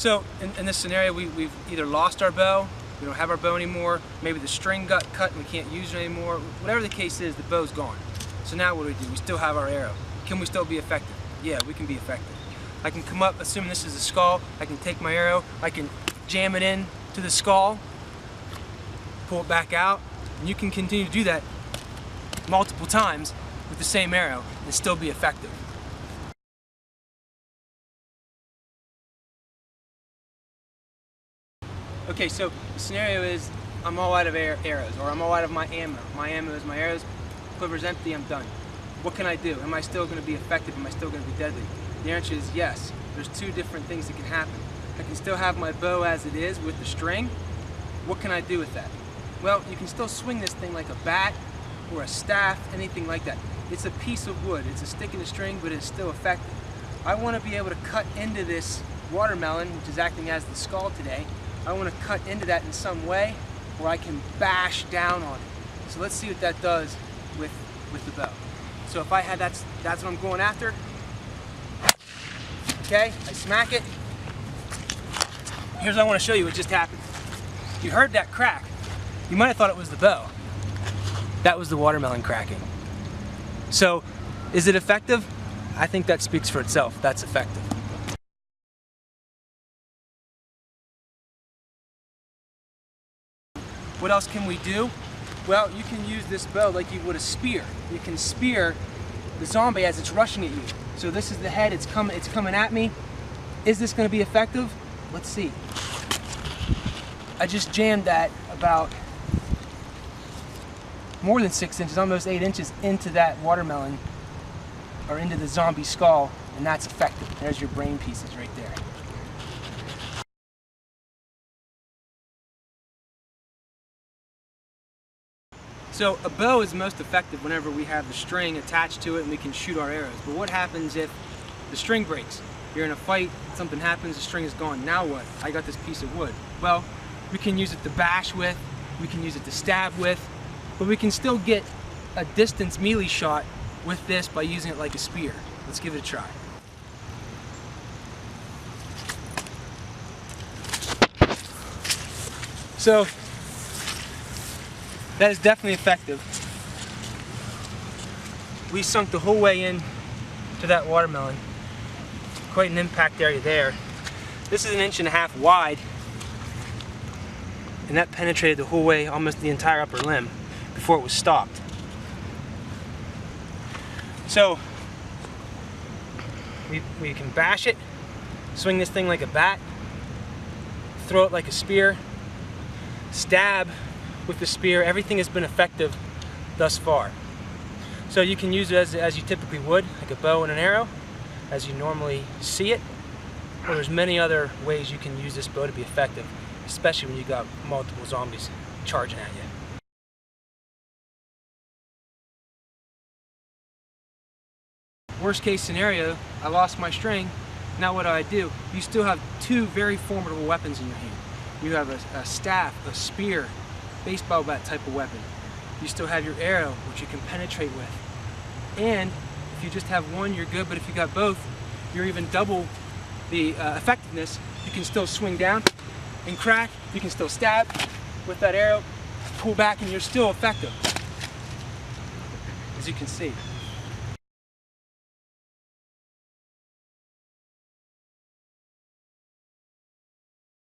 So in this scenario, we've either lost our bow, we don't have our bow anymore, maybe the string got cut and we can't use it anymore. Whatever the case is, the bow's gone. So now what do? We still have our arrow. Can we still be effective? Yeah, we can be effective. I can come up, assuming this is a skull, I can take my arrow, I can jam it in to the skull, pull it back out, and you can continue to do that multiple times with the same arrow and still be effective. Okay, so the scenario is I'm all out of arrows, or I'm all out of my ammo. My ammo is my arrows, quiver's empty, I'm done. What can I do? Am I still going to be effective? Am I still going to be deadly? The answer is yes. There's two different things that can happen. I can still have my bow as it is with the string. What can I do with that? Well, you can still swing this thing like a bat or a staff, anything like that. It's a piece of wood. It's a stick in a string, but it's still effective. I want to be able to cut into this watermelon, which is acting as the skull today. I want to cut into that in some way where I can bash down on it. So let's see what that does with the bow. So if I had that's what I'm going after. Okay, I smack it. Here's what I want to show you what just happened. You heard that crack. You might have thought it was the bow. That was the watermelon cracking. So, is it effective? I think that speaks for itself. That's effective. What else can we do? Well, you can use this bow like you would a spear. You can spear the zombie as it's rushing at you. So this is the head, it's coming at me. Is this going to be effective? Let's see. I just jammed that about more than 6 inches, almost 8 inches into that watermelon, or into the zombie skull, and that's effective. There's your brain pieces right there. So a bow is most effective whenever we have the string attached to it and we can shoot our arrows. But what happens if the string breaks? You're in a fight, something happens, the string is gone. Now what? I got this piece of wood. Well, we can use it to bash with, we can use it to stab with, but we can still get a distance melee shot with this by using it like a spear. Let's give it a try. So, that is definitely effective. We sunk the whole way in to that watermelon. Quite an impact area there. This is 1.5 inches wide, and that penetrated the whole way, almost the entire upper limb, before it was stopped. So, we can bash it, swing this thing like a bat, throw it like a spear, stab with the spear. Everything has been effective thus far. So you can use it as you typically would, like a bow and an arrow, as you normally see it. Or there's many other ways you can use this bow to be effective, especially when you got multiple zombies charging at you. Worst case scenario, I lost my string. Now what do? You still have two very formidable weapons in your hand. You have a staff, a spear, baseball bat type of weapon. You still have your arrow, which you can penetrate with. And if you just have one, you're good, but if you got both, you're even double the effectiveness. You can still swing down and crack. You can still stab with that arrow, pull back, and you're still effective, as you can see.